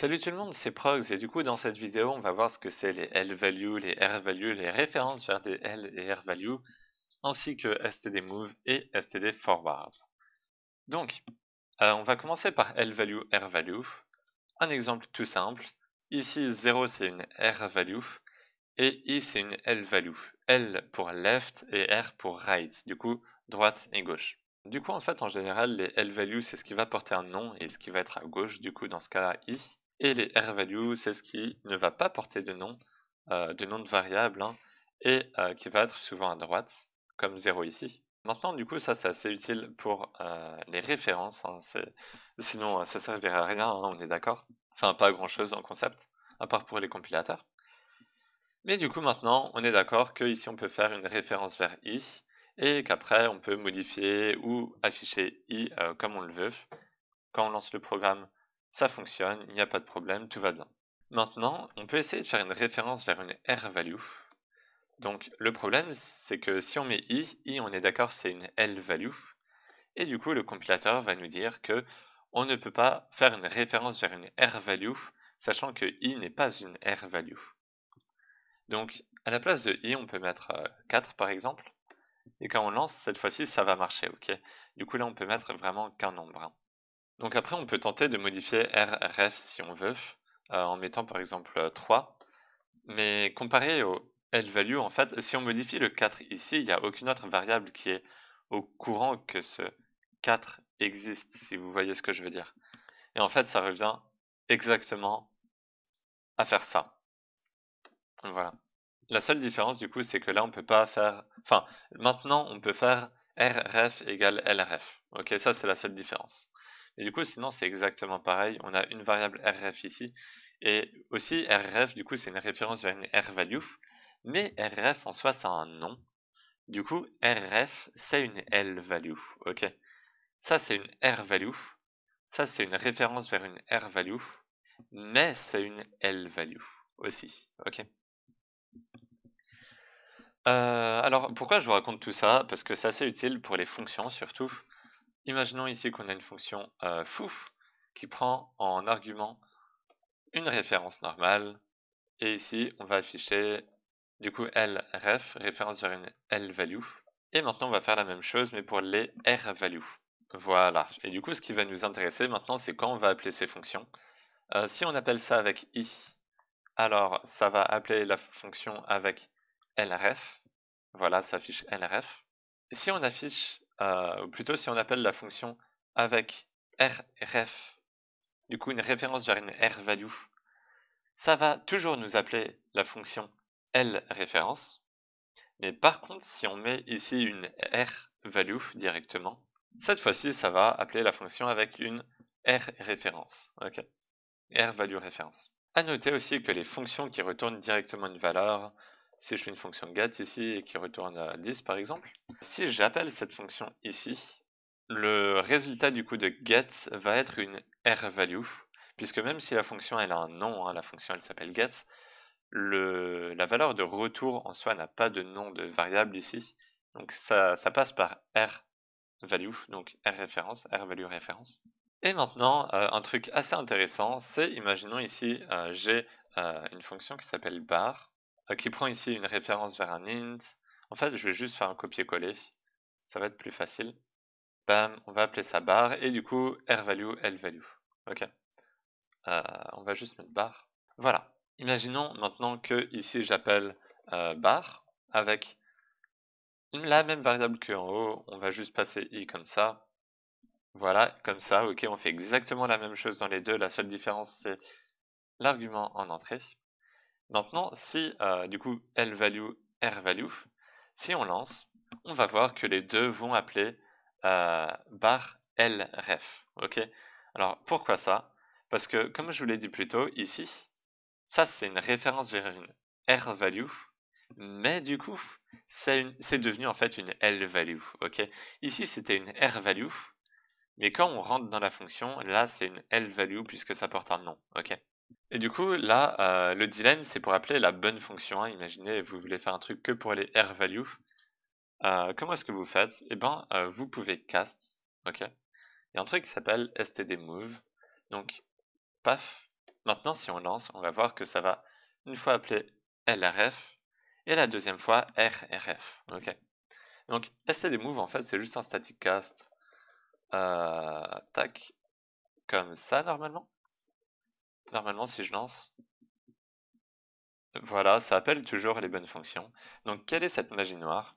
Salut tout le monde, c'est Progs et du coup dans cette vidéo on va voir ce que c'est les L-values, les R-values, les références vers des L et R-values, ainsi que std-move et std-forward. Donc, on va commencer par L-value, R-value. Un exemple tout simple, ici 0 c'est une R-value et I c'est une L-value. L pour left et R pour right, du coup droite et gauche. Du coup en fait en général les L-values c'est ce qui va porter un nom et ce qui va être à gauche, du coup dans ce cas-là I. Et les R-values, c'est ce qui ne va pas porter de nom de variable, hein, et qui va être souvent à droite, comme 0 ici. Maintenant, du coup, ça c'est assez utile pour les références, hein, sinon ça servirait à rien, hein, on est d'accord. Enfin, pas à grand-chose en concept, à part pour les compilateurs. Mais du coup, maintenant, on est d'accord qu'ici on peut faire une référence vers i, et qu'après on peut modifier ou afficher i comme on le veut. Quand on lance le programme, ça fonctionne, il n'y a pas de problème, tout va bien. Maintenant, on peut essayer de faire une référence vers une R-value. Donc le problème, c'est que si on met i, on est d'accord, c'est une L-value. Et du coup, le compilateur va nous dire que on ne peut pas faire une référence vers une R-value, sachant que i n'est pas une R-value. Donc, à la place de i, on peut mettre 4 par exemple. Et quand on lance, cette fois-ci, ça va marcher, ok? Du coup, là, on peut mettre vraiment qu'un nombre, hein. Donc après, on peut tenter de modifier rref si on veut, en mettant par exemple 3. Mais comparé au L-value, en fait, si on modifie le 4 ici, il n'y a aucune autre variable qui est au courant que ce 4 existe, si vous voyez ce que je veux dire. Et en fait, ça revient exactement à faire ça. Voilà. La seule différence, du coup, c'est que là, on peut pas faire... Enfin, maintenant, on peut faire rref égale lref. Ok, ça, c'est la seule différence. Et du coup, sinon, c'est exactement pareil. On a une variable rref ici. Et aussi, rref, du coup, c'est une référence vers une r-value. Mais rref, en soi, ça a un nom. Du coup, rref, c'est une l-value. Ok. Ça, c'est une r-value. Ça, c'est une référence vers une r-value. Mais c'est une l-value aussi. Ok. Alors, pourquoi je vous raconte tout ça? Parce que c'est assez utile pour les fonctions surtout. Imaginons ici qu'on a une fonction foo qui prend en argument une référence normale. Et ici, on va afficher du coup lref, référence vers une l-value. Et maintenant, on va faire la même chose, mais pour les r-values. Voilà. Et du coup, ce qui va nous intéresser maintenant, c'est quand on va appeler ces fonctions. Si on appelle ça avec i, alors ça va appeler la fonction avec lref. Voilà, ça affiche lref. Si on affiche, ou plutôt si on appelle la fonction avec rref, du coup une référence vers une r-value, ça va toujours nous appeler la fonction l-référence. Mais par contre, si on met ici une r-value directement, cette fois-ci, ça va appeler la fonction avec une r-référence. Ok, r-value référence. À noter aussi que les fonctions qui retournent directement une valeur, si je fais une fonction get ici et qui retourne 10 par exemple, si j'appelle cette fonction ici, le résultat du coup de get va être une r-value, puisque même si la fonction elle a un nom, hein, la fonction elle s'appelle get, la valeur de retour en soi n'a pas de nom de variable ici, donc ça passe par r-value, donc r-référence, r-value référence. Et maintenant, un truc assez intéressant, c'est, imaginons ici, j'ai une fonction qui s'appelle bar, qui prend ici une référence vers un int. En fait, je vais juste faire un copier-coller, ça va être plus facile. Bam, on va appeler ça bar, et du coup, r-value, l-value. Ok, on va juste mettre bar. Voilà. Imaginons maintenant que ici j'appelle bar avec la même variable qu'en haut, on va juste passer i comme ça. Voilà, comme ça, ok, on fait exactement la même chose dans les deux, la seule différence c'est l'argument en entrée. Maintenant, si du coup L-value, R-value, si on lance, on va voir que les deux vont appeler bar L-ref, ok? Alors pourquoi ça? Parce que comme je vous l'ai dit plus tôt, ici, ça c'est une référence vers une R-value, mais du coup, c'est devenu en fait une L-value, ok? Ici c'était une R-value, mais quand on rentre dans la fonction, là, c'est une L-value puisque ça porte un nom, ok? Et du coup, là, le dilemme, c'est pour appeler la bonne fonction, hein. Imaginez, vous voulez faire un truc que pour les R-values. Comment est-ce que vous faites? Eh ben, vous pouvez cast, ok? Il y a un truc qui s'appelle std-move. Donc, paf. Maintenant, si on lance, on va voir que ça va une fois appeler LRF et la deuxième fois RRF. Ok. Donc stdmove en fait c'est juste un static cast. Tac, comme ça normalement. Normalement si je lance, voilà, ça appelle toujours les bonnes fonctions. Donc quelle est cette magie noire?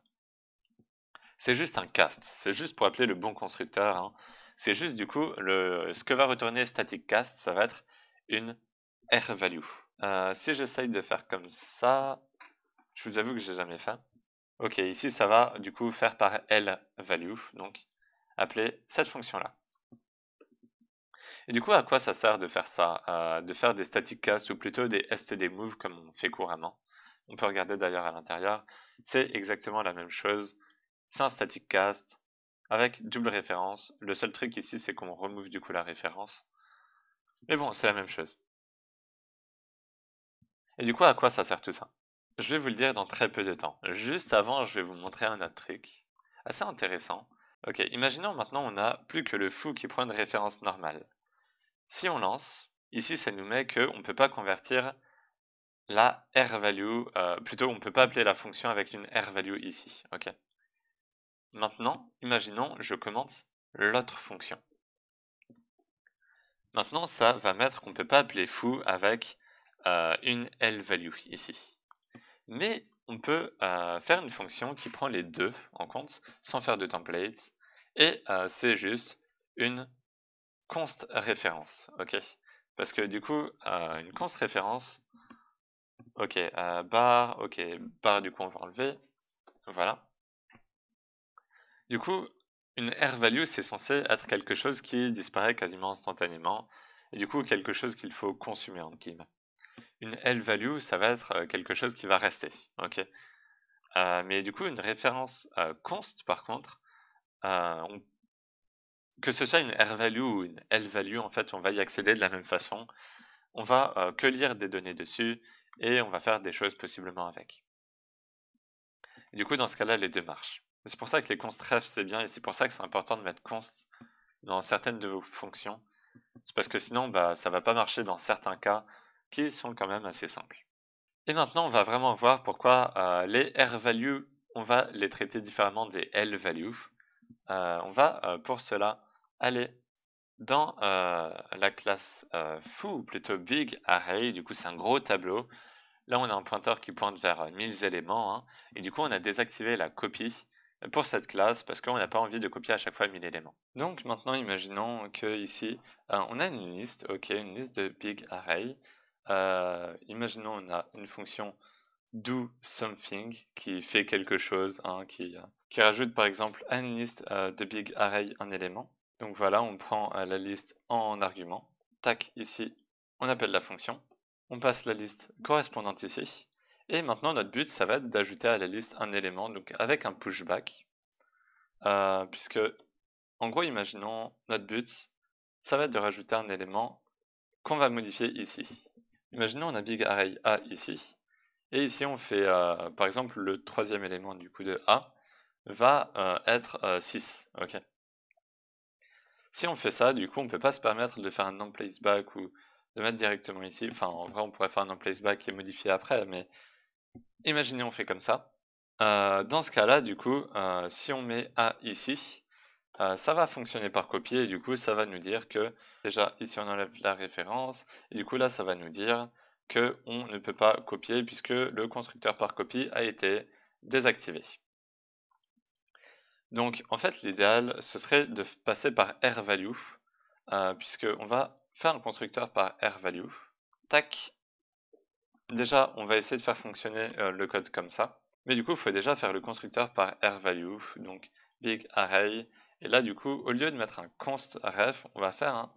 C'est juste un cast, c'est juste pour appeler le bon constructeur, hein. C'est juste du coup, ce que va retourner static cast, ça va être une R-value. Si j'essaye de faire comme ça, je vous avoue que j'ai jamais fait. Ok, ici ça va du coup faire par L-value, donc appeler cette fonction-là. Et du coup, à quoi ça sert de faire ça? De faire des static cast ou plutôt des stdmove comme on fait couramment. On peut regarder d'ailleurs à l'intérieur. C'est exactement la même chose. C'est un static cast avec double référence. Le seul truc ici, c'est qu'on remove du coup la référence. Mais bon, c'est la même chose. Et du coup, à quoi ça sert tout ça? Je vais vous le dire dans très peu de temps. Juste avant, je vais vous montrer un autre truc assez intéressant. Ok, imaginons maintenant on n'a plus que le foo qui prend une référence normale. Si on lance, ici ça nous met qu'on ne peut pas convertir la R-value, plutôt on ne peut pas appeler la fonction avec une R-value ici. Ok. Maintenant, imaginons je commente l'autre fonction. Maintenant ça va mettre qu'on ne peut pas appeler foo avec une L-value ici. Mais on peut faire une fonction qui prend les deux en compte sans faire de template et c'est juste une const référence, ok? Parce que du coup, une const référence, ok, bar du coup on va enlever, voilà. Du coup, une R-value c'est censé être quelque chose qui disparaît quasiment instantanément et du coup quelque chose qu'il faut consommer en guillemets. Une L-value ça va être quelque chose qui va rester, ok? Mais du coup, une référence const, par contre, que ce soit une R-value ou une L-value, en fait, on va y accéder de la même façon. On va que lire des données dessus et on va faire des choses possiblement avec. Et du coup, dans ce cas-là, les deux marchent. C'est pour ça que les constref, c'est bien et c'est pour ça que c'est important de mettre const dans certaines de vos fonctions. C'est parce que sinon, bah, ça va pas marcher dans certains cas qui sont quand même assez simples. Et maintenant, on va vraiment voir pourquoi les R-values, on va les traiter différemment des L-values. On va pour cela aller dans la classe foo, ou plutôt big array. Du coup, c'est un gros tableau. Là, on a un pointeur qui pointe vers 1000 éléments, hein, et du coup, on a désactivé la copie pour cette classe parce qu'on n'a pas envie de copier à chaque fois 1000 éléments. Donc maintenant, imaginons que ici, on a une liste, ok, une liste de big array. Imaginons on a une fonction do something qui fait quelque chose, hein, qui rajoute par exemple à une liste de big array un élément. Donc voilà, on prend la liste en argument. Tac, ici, on appelle la fonction. On passe la liste correspondante ici. Et maintenant, notre but, ça va être d'ajouter à la liste un élément, donc avec un pushback. Puisque, en gros, imaginons, notre but, ça va être de rajouter un élément qu'on va modifier ici. Imaginons, on a big array A ici. Et ici, on fait, par exemple, le troisième élément du coup de A va être 6. Ok. Si on fait ça, du coup, on ne peut pas se permettre de faire un non-placeback ou de mettre directement ici. Enfin, en vrai, on pourrait faire un non-placeback et modifier après, mais imaginez on fait comme ça. Dans ce cas-là, du coup, si on met A ici, ça va fonctionner par copier et du coup, ça va nous dire que, déjà, ici, on enlève la référence et du coup, là, ça va nous dire qu'on ne peut pas copier puisque le constructeur par copie a été désactivé. Donc, en fait, l'idéal, ce serait de passer par R-value, puisqu'on va faire un constructeur par R-value. Tac. Déjà, on va essayer de faire fonctionner le code comme ça. Mais du coup, il faut déjà faire le constructeur par R-value, donc big array. Et là, du coup, au lieu de mettre un const ref, on va faire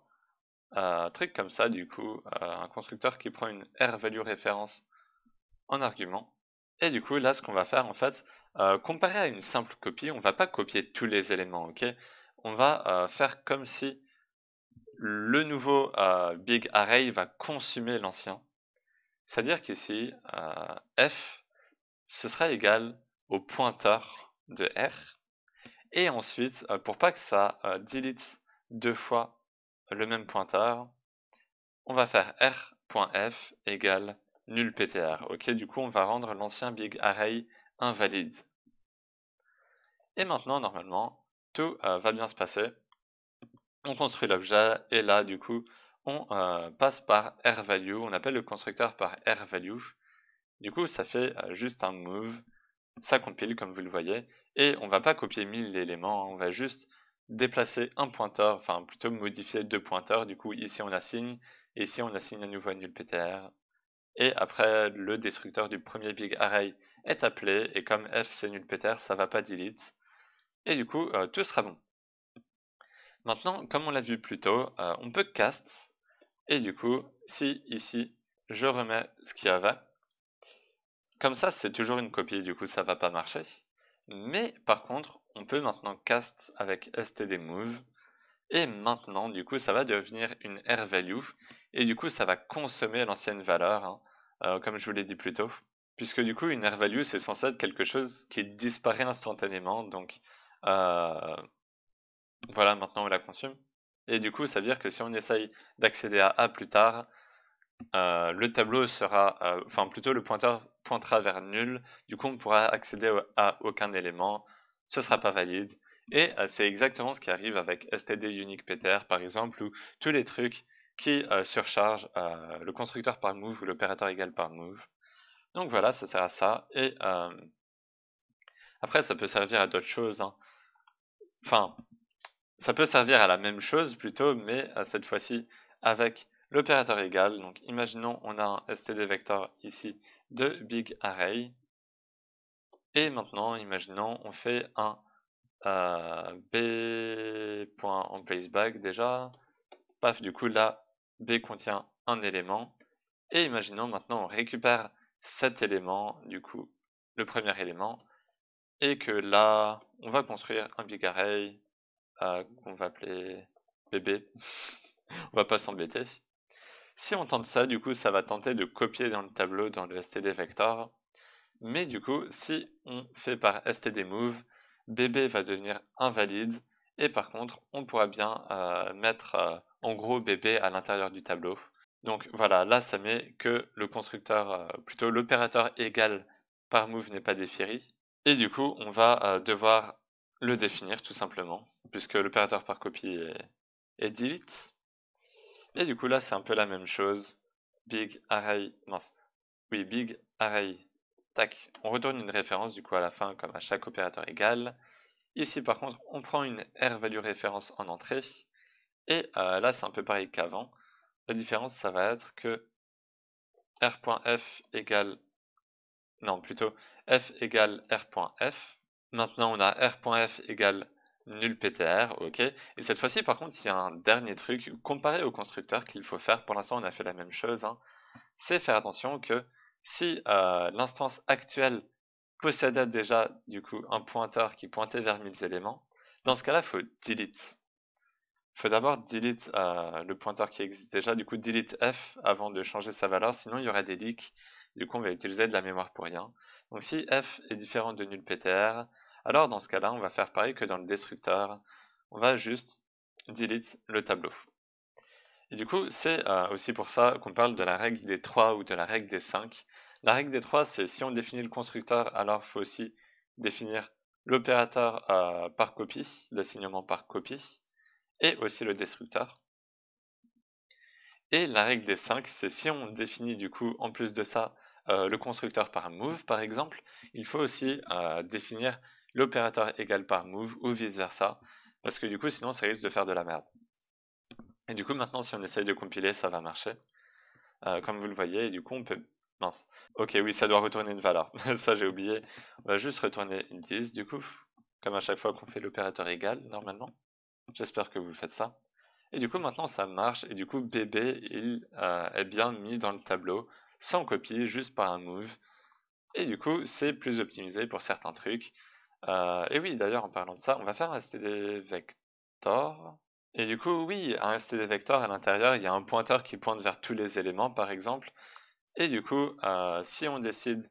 un truc comme ça, du coup, un constructeur qui prend une R-value référence en argument. Et du coup, là, ce qu'on va faire, en fait, comparé à une simple copie, on va pas copier tous les éléments, ok? On va faire comme si le nouveau big array va consumer l'ancien. C'est-à-dire qu'ici, f, ce sera égal au pointeur de r. Et ensuite, pour pas que ça delete deux fois le même pointeur, on va faire r r.f égale nul ptr. Ok, du coup, on va rendre l'ancien big array invalide. Et maintenant, normalement, tout va bien se passer. On construit l'objet, et là, du coup, on passe par rValue. On appelle le constructeur par rValue. Du coup, ça fait juste un move. Ça compile, comme vous le voyez. Et on va pas copier 1000 éléments, hein, on va juste déplacer un pointeur, enfin plutôt modifier deux pointeurs. Du coup, ici on assigne, et ici on assigne à nouveau à nul ptr. Et après, le destructeur du premier big array est appelé, et comme f c'est nul ptr, ça va pas delete. Et du coup, tout sera bon. Maintenant, comme on l'a vu plus tôt, on peut cast, et du coup, si ici, je remets ce qu'il y avait, comme ça, c'est toujours une copie, du coup, ça va pas marcher. Mais par contre, on peut maintenant cast avec stdmove, et maintenant, du coup, ça va devenir une rValue, et du coup, ça va consommer l'ancienne valeur, hein, comme je vous l'ai dit plus tôt. Puisque du coup, une rValue, c'est censé être quelque chose qui disparaît instantanément, donc voilà, maintenant on la consomme. Et du coup, ça veut dire que si on essaye d'accéder à A plus tard, le tableau sera, enfin plutôt le pointeur pointera vers nul, du coup on pourra accéder à aucun élément, ce sera pas valide, et c'est exactement ce qui arrive avec std unique ptr par exemple, ou tous les trucs qui surchargent le constructeur par move ou l'opérateur égal par move. Donc voilà, ça sert à ça, et après ça peut servir à d'autres choses, hein. Enfin, ça peut servir à la même chose plutôt, mais cette fois-ci avec l'opérateur égal. Donc imaginons on a un std vector ici de big array. Et maintenant, imaginons on fait un b.onPlaceBack déjà. Paf, du coup là, b contient un élément. Et imaginons maintenant on récupère cet élément, du coup le premier élément. Et que là, on va construire un big array qu'on va appeler bébé. On va pas s'embêter. Si on tente ça, du coup, ça va tenter de copier dans le tableau, dans le std vector. Mais du coup, si on fait par stdmove, bb va devenir invalide. Et par contre, on pourra bien mettre en gros bb à l'intérieur du tableau. Donc voilà, là, ça met que le constructeur, plutôt l'opérateur égal par move n'est pas défini. Et du coup, on va devoir le définir tout simplement, puisque l'opérateur par copie est delete. Et du coup, là, c'est un peu la même chose. Big array, mince. Oui, big array. Tac. On retourne une référence, du coup, à la fin, comme à chaque opérateur égal. Ici, par contre, on prend une rValue référence en entrée. Et là, c'est un peu pareil qu'avant. La différence, ça va être que r.f égale... Non, plutôt f égale r.f. Maintenant, on a r.f égale nul ptr, ok. Et cette fois-ci, par contre, il y a un dernier truc, comparé au constructeur, qu'il faut faire. Pour l'instant, on a fait la même chose, hein. C'est faire attention que si l'instance actuelle possédait déjà, du coup, un pointeur qui pointait vers 1000 éléments, dans ce cas-là, il faut delete. Il faut d'abord delete le pointeur qui existe déjà, du coup, delete f avant de changer sa valeur, sinon il y aurait des leaks. Du coup, on va utiliser de la mémoire pour rien. Donc si f est différent de nul ptr, alors dans ce cas-là, on va faire pareil que dans le destructeur. On va juste delete le tableau. Et du coup, c'est aussi pour ça qu'on parle de la règle des 3 ou de la règle des 5. La règle des 3, c'est si on définit le constructeur, alors il faut aussi définir l'opérateur par copie, l'assignement par copie, et aussi le destructeur. Et la règle des 5, c'est si on définit du coup, en plus de ça, le constructeur par move, par exemple, il faut aussi définir l'opérateur égal par move, ou vice-versa, parce que du coup, sinon, ça risque de faire de la merde. Et du coup, maintenant, si on essaye de compiler, ça va marcher, comme vous le voyez, et du coup, on peut... Mince. Ok, oui, ça doit retourner une valeur. Ça, j'ai oublié. On va juste retourner 10, du coup, comme à chaque fois qu'on fait l'opérateur égal, normalement. J'espère que vous faites ça. Et du coup, maintenant, ça marche. Et du coup, bébé, il est bien mis dans le tableau, sans copie, juste par un move. Et du coup, c'est plus optimisé pour certains trucs. Et oui, d'ailleurs, en parlant de ça, on va faire un std vector. Et du coup, oui, un std vector, à l'intérieur, il y a un pointeur qui pointe vers tous les éléments, par exemple. Et du coup, si on décide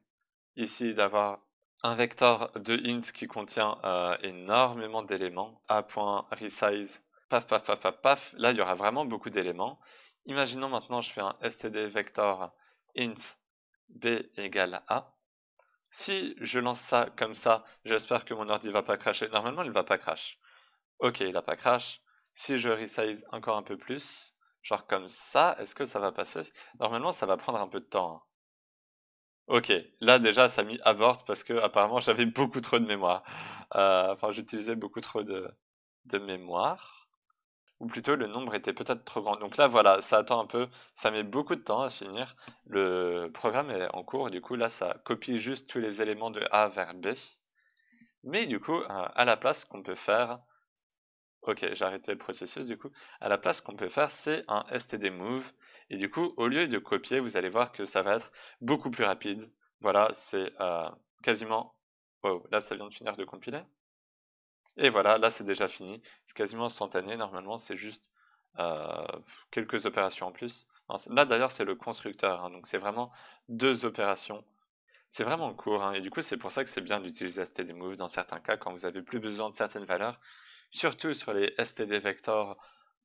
ici d'avoir un vecteur de int qui contient énormément d'éléments, a.resize, paf, paf, paf, paf, paf, là, il y aura vraiment beaucoup d'éléments. Imaginons maintenant je fais un std vector int b égale a. Si je lance ça comme ça, j'espère que mon ordi va pas crasher. Normalement, il va pas crash. Ok, il a pas crash. Si je resize encore un peu plus, genre comme ça, est-ce que ça va passer? Normalement, ça va prendre un peu de temps, hein. Ok, là déjà, ça a mis abort parce que apparemment j'avais beaucoup trop de mémoire. Enfin, j'utilisais beaucoup trop de mémoire. Ou plutôt, le nombre était peut-être trop grand. Donc là, voilà, ça attend un peu. Ça met beaucoup de temps à finir. Le programme est en cours. Du coup, là, ça copie juste tous les éléments de A vers B. Mais du coup, à la place, qu'on peut faire... Ok, j'ai arrêté le processus du coup. À la place, qu'on peut faire, c'est un std-move. Et du coup, au lieu de copier, vous allez voir que ça va être beaucoup plus rapide. Voilà, c'est quasiment... Wow, là, ça vient de finir de compiler. Et voilà, là, c'est déjà fini. C'est quasiment instantané. Normalement, c'est juste euh, quelques opérations en plus. Non, là, d'ailleurs, c'est le constructeur, hein, donc c'est vraiment 2 opérations. C'est vraiment court, hein, et du coup, c'est pour ça que c'est bien d'utiliser std-move dans certains cas quand vous avez plus besoin de certaines valeurs. Surtout sur les std vectors,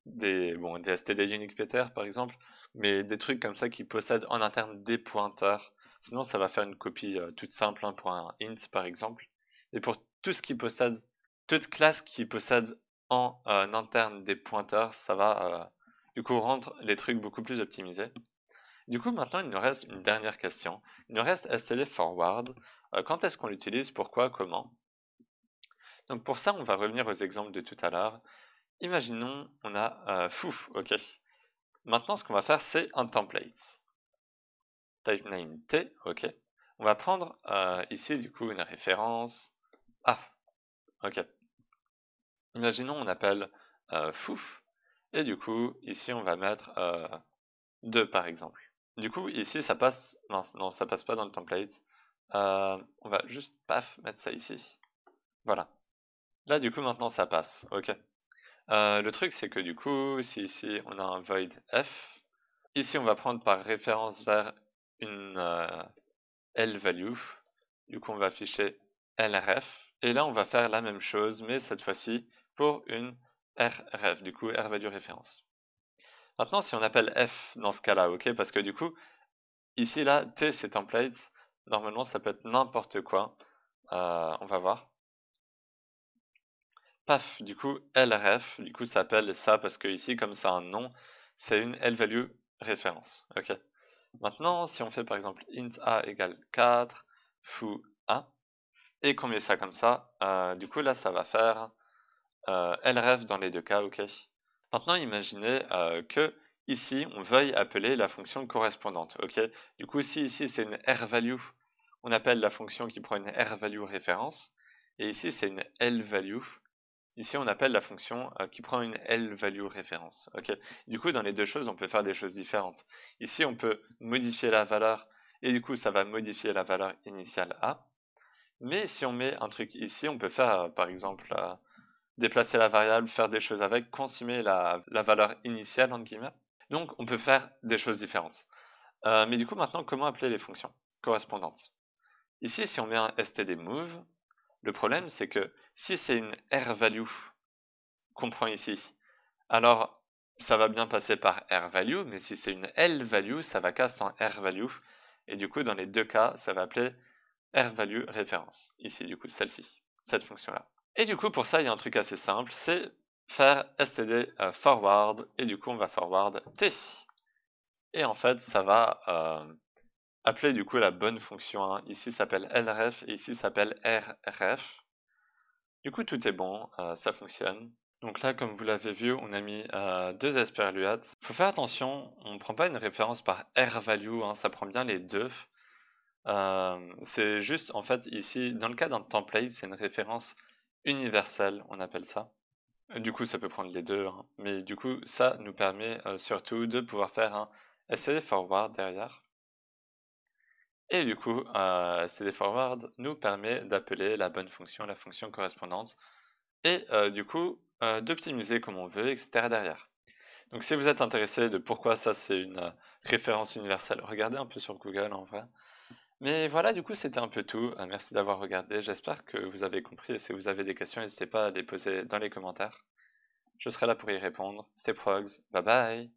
des std unique pair par exemple, mais des trucs comme ça qui possèdent en interne des pointeurs. Sinon, ça va faire une copie toute simple, hein, pour un int par exemple. Et pour tout ce qui possède, toute classe qui possède en interne des pointeurs, ça va du coup rendre les trucs beaucoup plus optimisés. Du coup, maintenant, il nous reste une dernière question. Il nous reste std forward. Quand est-ce qu'on l'utilise? Pourquoi? Comment? Donc pour ça, on va revenir aux exemples de tout à l'heure. Imaginons, on a fouf, ok. Maintenant, ce qu'on va faire, c'est un template. Type name t, ok. On va prendre ici, du coup, une référence. Ah, ok. Imaginons, on appelle fouf. Et du coup, ici, on va mettre 2, par exemple. Du coup, ici, ça passe... Non, non, ça passe pas dans le template. On va juste, paf, mettre ça ici. Voilà. Là, du coup, maintenant, ça passe. Ok. Le truc, c'est que du coup, si ici, on a un void f, ici, on va prendre par référence vers une l-value. Du coup, on va afficher lref. Et là, on va faire la même chose, mais cette fois-ci pour une rref, du coup, r-value référence. Maintenant, si on appelle f dans ce cas-là, ok, parce que du coup, ici, là, t, c'est template. Normalement, ça peut être n'importe quoi. On va voir. Paf, du coup, lref, du coup, ça s'appelle ça parce que ici, comme c'est un nom, c'est une l-value référence. Ok. Maintenant, si on fait par exemple int a égale 4, foo a, et qu'on met ça comme ça, du coup, là, ça va faire lref dans les deux cas, ok. Maintenant, imaginez que ici, on veuille appeler la fonction correspondante, ok. Du coup, si ici, c'est une r-value, on appelle la fonction qui prend une r-value référence, et ici, c'est une l-value. Ici, on appelle la fonction qui prend une l-value référence. Ok. Du coup, dans les deux choses, on peut faire des choses différentes. Ici, on peut modifier la valeur, et du coup, ça va modifier la valeur initiale a. Mais si on met un truc ici, on peut faire, par exemple, déplacer la variable, faire des choses avec, consommer la valeur initiale, entre guillemets. Donc, on peut faire des choses différentes. Mais du coup, maintenant, comment appeler les fonctions correspondantes? Ici, si on met un std-move, le problème, c'est que si c'est une r-value qu'on prend ici, alors ça va bien passer par r-value, mais si c'est une l-value, ça va casser en r-value, et du coup, dans les deux cas, ça va appeler r-value référence, ici, du coup, celle-ci, cette fonction-là. Et du coup, pour ça, il y a un truc assez simple, c'est faire std forward, et du coup, on va forward t. Et en fait, ça va appeler du coup la bonne fonction, hein. Ici, ça s'appelle lref, et ici, ça s'appelle rref. Du coup, tout est bon, ça fonctionne. Donc là, comme vous l'avez vu, on a mis 2 esperluates. Faut faire attention, on ne prend pas une référence par r-value, hein, ça prend bien les deux. C'est juste, en fait, ici, dans le cas d'un template, c'est une référence universelle, on appelle ça. Du coup, ça peut prendre les deux, hein, mais du coup, ça nous permet surtout de pouvoir faire un std forward derrière. Et du coup, std forward nous permet d'appeler la bonne fonction, la fonction correspondante, et du coup, d'optimiser comme on veut, etc. derrière. Donc si vous êtes intéressé de pourquoi ça c'est une référence universelle, regardez un peu sur Google en vrai. Mais voilà, du coup, c'était un peu tout. Merci d'avoir regardé. J'espère que vous avez compris. Et si vous avez des questions, n'hésitez pas à les poser dans les commentaires. Je serai là pour y répondre. C'était Progs. Bye bye.